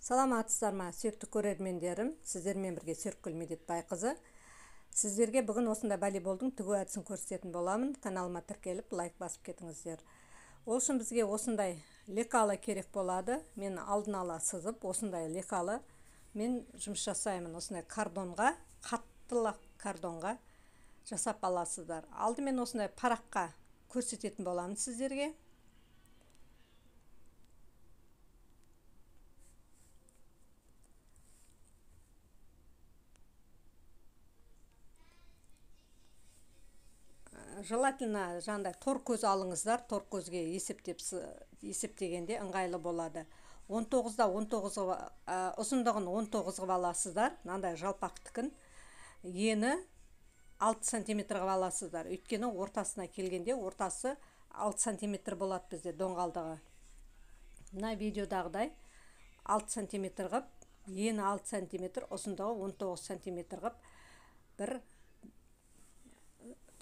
Саламатсыздар ма, сүйікті көрермендерім, сіздермен бірге Серікгүл Медетбайқызы. Сіздерге бүгін осындай волейболдың тігу әдісін көрсететін боламын. Каналыма тіркеліп, лайк басып кетіңіздер. Ол үшін бізге осындай лекалы керек болады. Мен алдын ала сызып, осындай лекалы мен жұмыс жасаймын. Осындай кардонға, қаттылы кардонға жасап аласыздар. Алдымен осындай параққа көрсететін боламын сіздерге. Желательно жандай тор көз алыңыздар, тор көзге есептегенде ыңғайлы болады. 19-да 19 ұзындығын 19 аласыздар, мынандай жалпақ тікін. Ені 6 см аласыздар. Өйткені ортасына келгенде ортасы 6 см болады бізде доңғалдығы. Мына видеодағыдай 6 см ғып, ені 6 см, ұзындығы 19 см ғып, бір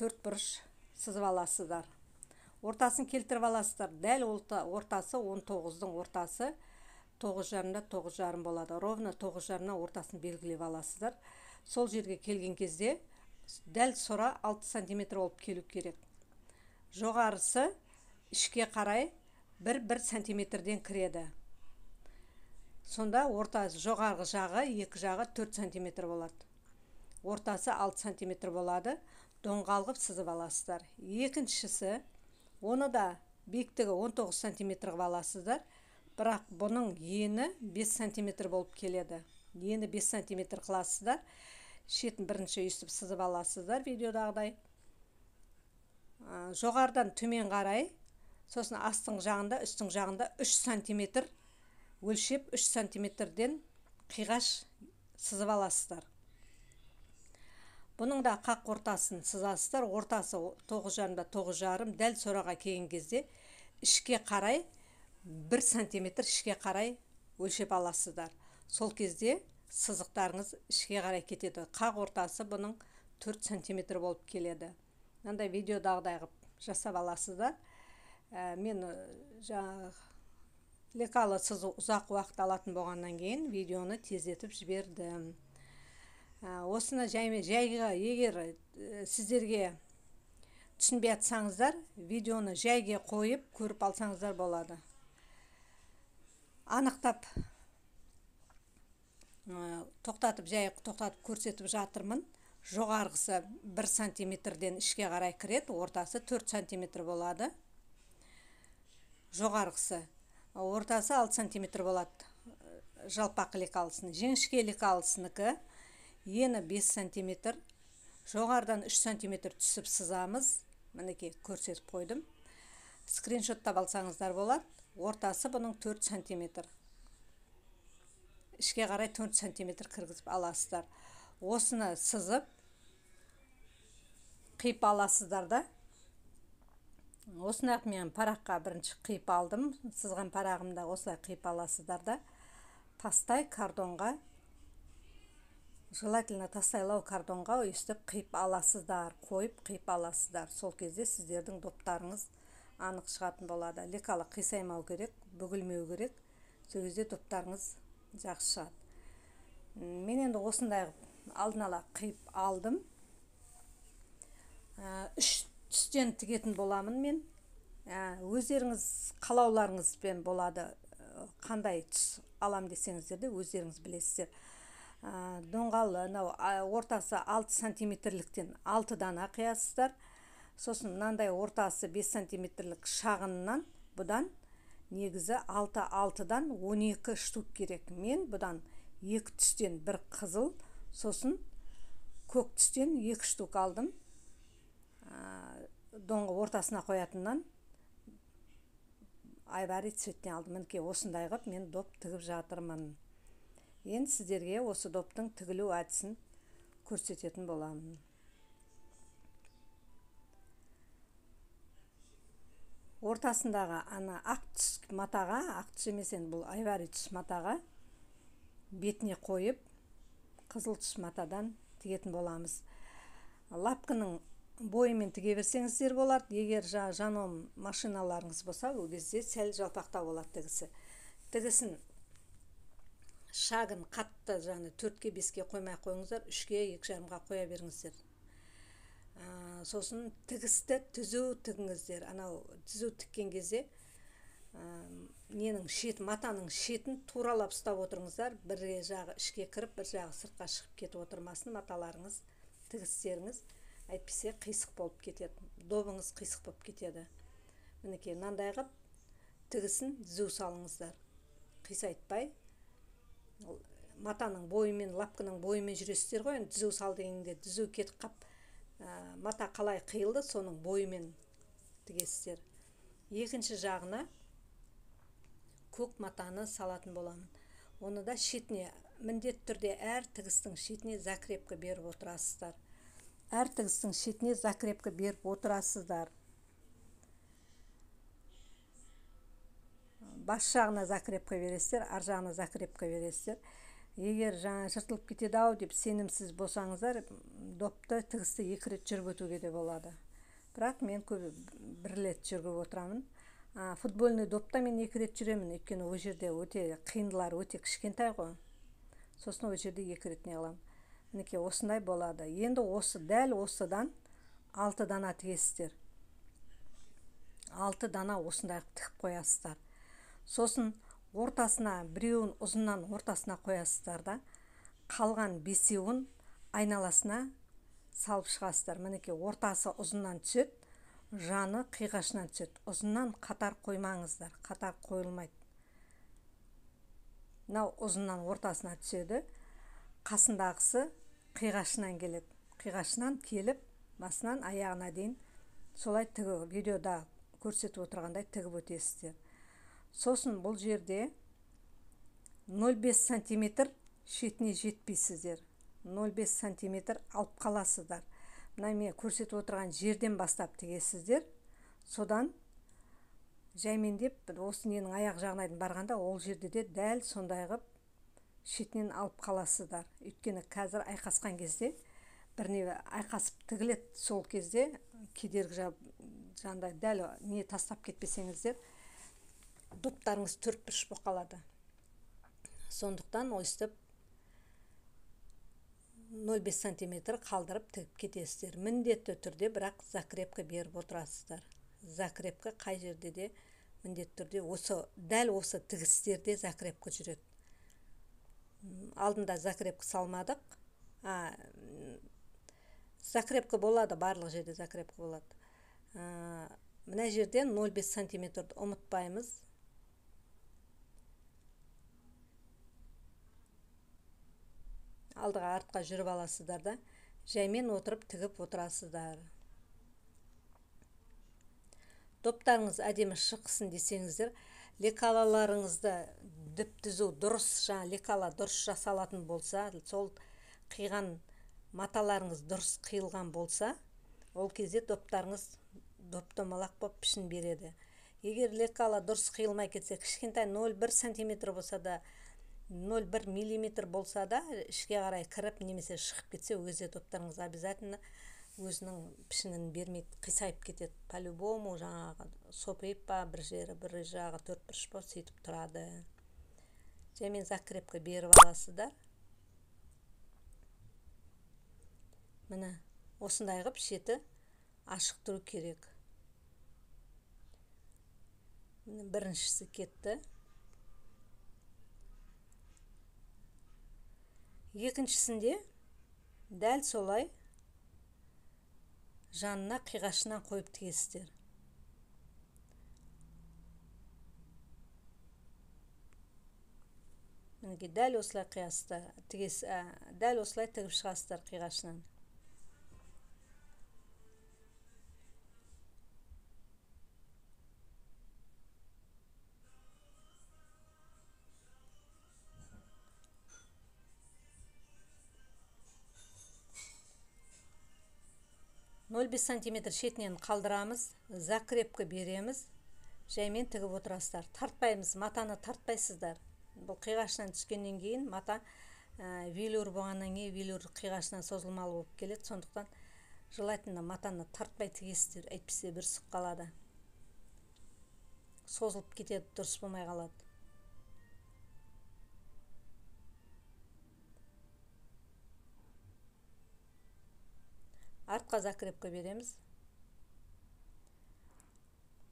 төрт бұрыш сызып аласыздар. Ортасын келтіріп аласыздар. Дәл ортасы 19-дың ортасы 9,5-да 9,5 болады. Ровно 9,5-на ортасын белгілеп аласыздар. Сол жерге келген кезде дәл сора 6 см болып келу керек. Жоғарысы ішке қарай 1 см-ден кіреді. Сонда ортасы жоғарғы жағы, екі жағы 4 см болады. Ортасы 6 см болады. Доңғалғып сызып аласыздар. Екіншісі, оны да биіктігі 19 см ғып аласыздар. Бірақ бұның ені 5 см болып келеді. Ені 5 см қыласыздар. Шетін бірінші үстіп сызып аласыздар видеодағыдай. Жоғардан төмен қарай, сосын астың жағында, үстің жағында 3 см өлшеп 3 см-ден қиғаш сызып аласыздар. Бұның да қақ ортасын сызасыздар. Ортасы 9,5-да 9,5, дәл сораға келген кезде ішке қарай 1 см ішке қарай өлшеп аласыздар. Сол кезде сызықтарыңыз ішке қарай кетеді. Қақ ортасы бұның 4 см болып келеді. Мынандай видеодағыдай қылып жасап аласыздар. Мен лекалы сызу ұзақ уақыт алатын болғаннан кейін видеоны тездетіп жібердім. Осыны жайға, егер сіздерге түсінбей атсаңыздар, видеоны жайге қойып көріп алсаңыздар болады. Анықтап тоқтатып көрсетіп жатырмын. Жоғарғысы 1 см-ден ішке қарай кіреді, ортасы 4 см болады. Жоғарғысы, ортасы 6 см болады. Жалпақ лекалысын, жіңішке лекалысыныкі ені 5 см, жоғардан 3 см түсіп сызамыз. Мінеке көрсетіп қойдым. Скриншоттап алсаңыздар болады. Ортасы бұның 4 см. Ішке қарай 4 см кіргізіп аласыздар. Осыны сызып қиып аласыздар да. Осыны мен параққа бірінші қиып алдым. Сызған парағымда осылай қиып аласыздар да. Тастай кардонға, желательно тастайлау кардонға өстіп қиып аласыздар, қойып қиып аласыздар. Сол кезде сіздердің доптарыңыз анық шығатын болады. Лекалы қисаймау керек, бүгілмеу керек. Сол кезде доптарыңыз жақсы шығады. Мен енді осындай алдын ала қиып алдым. 3 түстен тігетін боламын мен. Өздеріңіз қалауларыңызбен болады. Қандай түс алам десеңіздер де өздеріңіз білесіздер. Доңғалы ортасы 6 см-ліктен 6 дана қиясыздар. Сосын мынандай ортасы 5 см-лік шағынынан бұдан негізі 6-6-дан 12 штук керек. Мен бұдан 2 түстен бір қызыл, сосын көк түстен 2 штук алдым. Доңғы ортасына қоятыннан айвари цветіне алдым. Мінеке осындай ғып мен доп тігіп жатырмын. Енді сіздерге осы доптың тігілу әдісін көрсететін боламын. Ортасындағы ақ түс матаға, ақ түс емес енді бұл айвари түс матаға бетіне қойып, қызыл түс матадан тігетін боламыз. Лапкының бойымен тіге берсеңіздер болады. Егер жаном машиналарыңыз болса, ол кезде сәл жалпақтау болады тігісі. Тігісін шагын қатты жаңы 4-ке 5-ке қоймай қойыңыздар, 3-ке 2,5-ға қоя беріңіздер. Сосын тігісті түзу тігіңіздер. Анау түзу тіккен кезде ненің шетін, матаның шетін туралап ұстап отырыңыздар. Бір жағы ішке кіріп, бір жағы сыртқа шығып кетіп отырмасын маталарыңыз, тігістеріңіз. Әйтпесе қисық болып кетеді. Добыңыз қисық болып кетеді. Мінекей мынандай қып тігісін түзу салыңыздар. Қисайтпай. Матаның бойымен, лапкының бойымен жүресіздер ғой, түзу сал дегенде түзу кетіп қап, мата қалай қиылды, соның бойымен тігесіздер. Екінші жағына көк матаны салатын боламын. Оны да шетіне, міндетті түрде әр тігістің шетіне закрепка беріп отырасыздар. Әр тігістің шетіне закрепка беріп отырасыздар. Бас жағына закрепка бересіздер, ар жағына закрепка бересіздер. Егер жаңа жыртылып кетеді ау деп сенімсіз болсаңыздар, допты тігісті 2 рет жүріп өтуге де болады. Бірақ мен көбі 1 рет жүргіп отырамын. Футбольный допта мен 2 рет жүремін, өйткені о жерде өте қиындылар, өте кішкентай ғой. Сосын о жерде 2 рет не қыламын. Мінекей осындай болады. Енді дәл осыдан 6 дана тігесіздер. 6 дана осындай тігіп қоясыздар. Сосын ортасына, біреуін ұзыннан ортасына қоясыздар да, қалған 5-еуін айналасына салып шығасыздар. Мінекей ортасы ұзыннан түседі, жаны қиғашынан түседі. Ұзыннан қатар қоймаңыздар, қатар қойылмайды. Мынау ұзыннан ортасына түседі, қасындағысы қиғашынан келеді. Қиғашынан келіп, басынан аяғына дейін солай тігіп, видеода көрсетіп отырғандай тігіп өтесіздер. Сосын бұл жерде 0,5 сантиметр шетіне жетпейсіздер. 0,5 сантиметр алып қаласыздар. Мына мен көрсетіп отырған жерден бастап тігесіздер. Содан жаймендеп, осы ненің аяқ жағына дейін барғанда, ол жерде де дәл сондай қып шетінен алып қаласыздар. Өйткені қазір айқасқан кезде, бірне айқасып тігіледі, сол кезде кедергі жандай дәл не тастап кетпесеңіздер, доптарыңыз 4-3 болып қалады. Сондықтан ойыстып 0,5 сантиметр қалдырып тігіп кетесіздер. Міндетті түрде бірақ закрепка беріп отырасыздар. Закрепка қай жерде де міндетті түрде дәл осы тігістерде закрепка жүреді. Алдында закрепка салмадық. Закрепка болады, барлық жерде закрепка болады. Мына жерден 0,5 сантиметрді ұмытпаймыз. Алдыға артқа жүріп аласыздар да, жаймен отырып тігіп отырасыздар. Доптарыңыз әдемі шықсын десеңіздер, лекалаларыңызды дүп-түзу дұрыс, лекала дұрыс жасалатын болса, сол қиған маталарыңыз дұрыс қиылған болса, ол кезде доптарыңыз доп-домалақ болып пішін береді. Егер лекала дұрыс қиылмай кетсе, кішкентай 0,1 сантиметр болса да, 0,1 миллиметр болса да, ішке қарай кіріп немесе шығып кетсе, өзі доптарыңыз обязательно өзінің пішінін бермейді, қисайып кетеді. По-любому жаңағы сопиып па, бір жағы 4 бұрыш болып сөйтіп тұрады. Жаймен закрепка беріп аласыздар. Міне, осындай қып шеті ашық тұру керек. Біріншісі кетті. Екіншісінде дәл солай жанына қиғашынан қойып тігесіздер. Мінекей дәл осылай қиясыздар, дәл осылай тігіп шығасыздар қиғашынан. нөл бес сантиметр шетінен қалдырамыз, закрепка береміз, жаймен тігіп отырасыздар. Тартпаймыз, матаны тартпайсыздар. Бұл қиғашынан түскеннен кейін мата велюр болғаннан кейін велюр қиғашынан созылмалы болып келеді. Сондықтан желательно матаны тартпай тігесіздер, әйтпесе бір сұқ қалады. Созылып кетеді, дұрыс болмай қалады. артқа закрепка береміз.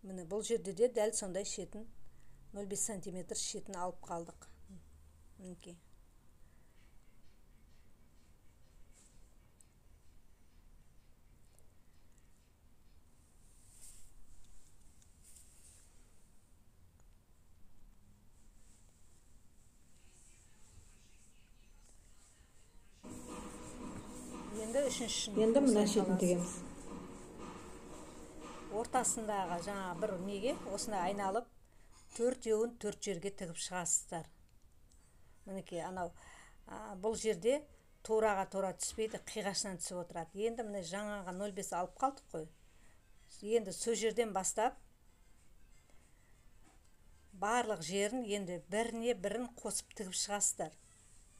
Міне бұл жерде де дәл сондай шетін 0,5 см шетін алып қалдық. Мінекей. Енді мына шетін тігеміз. Ортасындағы жаңа бір неге осына айналып 4-еуін 4 жерге тігіп шығасыздар. Мінекей, анау бұл жерде тураға тура түспейді, қиғашынан түсіп отырады. Енді міне жаңаға 0,5 алып қалдық қой. Енді сол жерден бастап барлық жерін енді біріне бірін қосып тігіп шығасыздар.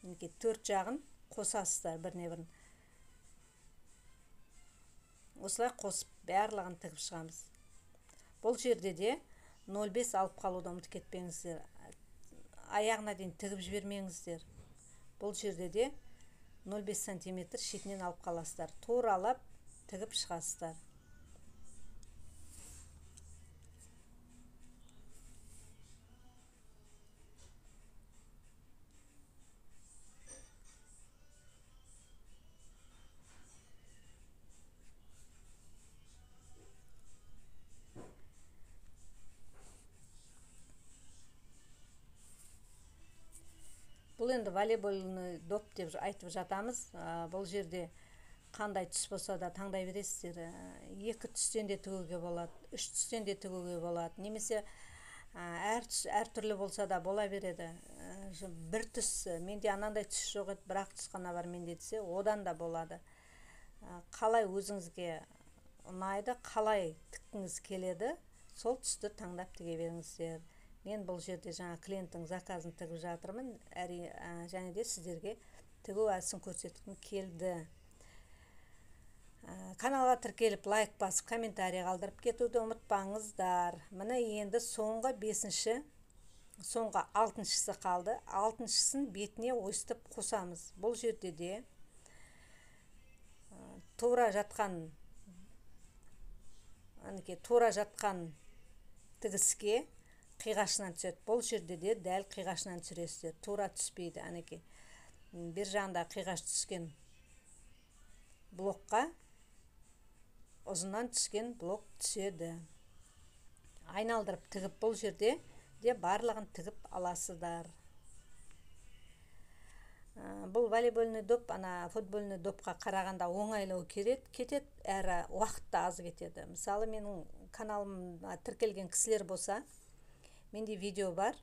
Мінекей 4 жағын қосасыздар біріне бірін. Осылай қосып барлығын тігіп шығамыз. Бұл жерде де 0,5 алып қалуды ұмытып кетпеңіздер. Аяғына дейін тігіп жібермеңіздер. Бұл жерде де 0,5 см шетінен алып қаласыздар. Туралап тігіп шығасыздар. Бұл енді волейбольный доп деп айтып жатамыз. Бұл жерде қандай түс болса да таңдай бересіздер. 2 түстен де тігуге болады, 3 түстен де тігуге болады. Немесе әр түс әр түрлі болса да бола береді. Бір түс, менде анандай түс жоқ еді, бірақ түс қана бар менде десе, одан да болады. Қалай өзіңізге ұнайды, қалай тіккіңіз келеді, сол түсті таңдап тіге беріңіздер. Мен бұл жерде жаңа клиенттің заказын тігіп жатырмын. Және де сіздерге тігу әдісін көрсеткім келді. Каналға тіркеліп, лайк басып, комментарий қалдырып кетуді ұмытпаңыздар. Міне енді соңғы 5-ші, соңғы 6-шысы қалды. 6-шысын бетіне ойыстып қосамыз. Бұл жерде де тура жатқан тігіске қиғашынан түседі. Бұл жерде де дәл қиғашынан түсіресіздер. Тура түспейді. Әнекей. Бір жағында қиғаш түскен блокқа ұзынан түскен блок түседі. Айналдырып тігіп бұл жерде де барлығын тігіп аласыздар. Бұл волейбольный доп, футбольный допқа қарағанда оңайлау кетеді, әрі уақытта аз кетеді. Мысалы, менің каналыма тіркелген кісілер болса, менде видео бар,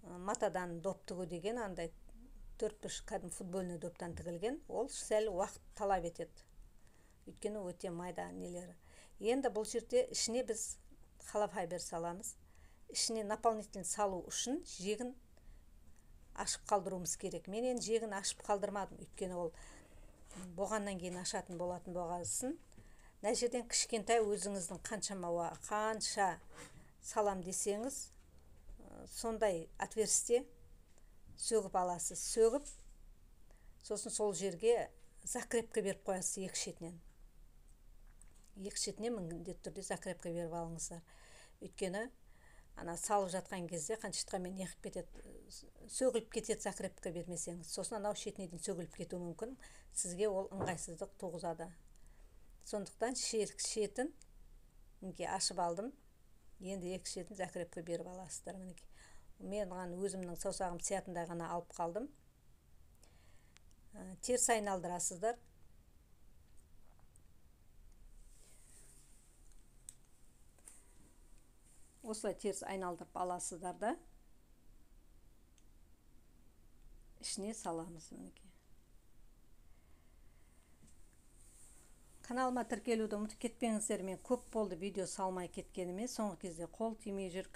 матадан доп тігу деген, андай 4-5 кәдімгі футбольный доптан тігілген. Ол сәл уақыт талап етеді. Өйткені өте майда нелері. Енді бұл жерде ішіне біз холофайбер саламыз. Ішіне наполнитель салу үшін жегін ашып қалдыруымыз керек. Мен енді жегін ашып қалдырмадым, өйткені ол болғаннан кейін ашатын болатын болғасын. Мына жерден кішкентай өзіңіздің қанша салам десеңіз, сондай отверстие сөгіп аласыз. Сөгіп, сосын сол жерге закрепка беріп қоясыз екі шетінен. Екі шетінен міндетті түрде закрепка беріп алыңыздар. Өйткені салып жатқан кезде қаншытқамен неғып кетеді, сөгіліп кетеді закрепка бермесеңіз. Сосын анау шетінен сөгіліп кетуі мүмкін. Сізге ол ыңғайсыздық туғызады. Сондықтан шетін ашып алдым. Енді екі шетін закрепка беріп аласыздар. Мен өзімнің саусағым сиятындай ғана алып қалдым. Теріс айналдырасыздар. Осылай теріс айналдырып аласыздар да ішіне саламыз. Каналыма тіркелуді ұмытып кетпеңіздер. Мен көп болды видео салмай кеткеніме. Соңғы кезде қол тимей жүр,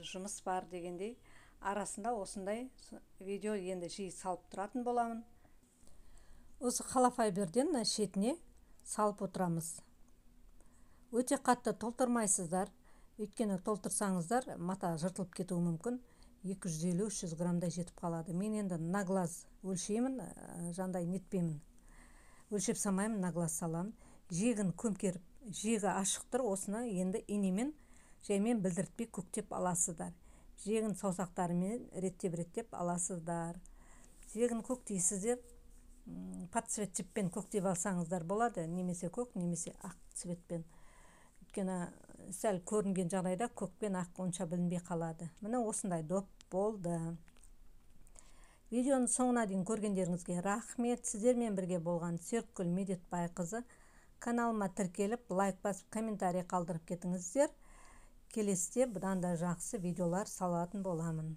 жұмыс бар дегендей. Арасында осындай видео енді жиі салып тұратын боламын. Осы холофайберден шетіне салып отырамыз. Өте қатты толтырмайсыздар. Өйткені толтырсаңыздар, мата жыртылып кетуі мүмкін. 250-300 грамдай жетіп қалады. Мен енді на глаз өлшеймін, жандай нетпеймін. Өлшеп салмаймын, на глаз саламын. жиегін көмкеріп, жиегі ашықтыр, осыны енді инемен жаймен білдіртпей көктеп аласыздар. Жиегін саусақтарымен реттеп аласыздар. Жиегін көктейсіздер, подцвет жіппен көктеп алсаңыздар болады, немесе көк, немесе ақ цветпен. Өйткені сәл көрінген жағдайда көк пен ақ онша білінбей қалады. Міне осындай доп болды. Видеоның соңына дейін көргендеріңізге рахмет. Сіздермен бірге болған Серікгүл Медетбайқызы. Каналыма тіркеліп, лайк басып, комментарий қалдырып кетіңіздер. Келесіде бұдан да жақсы видеолар салатын боламын.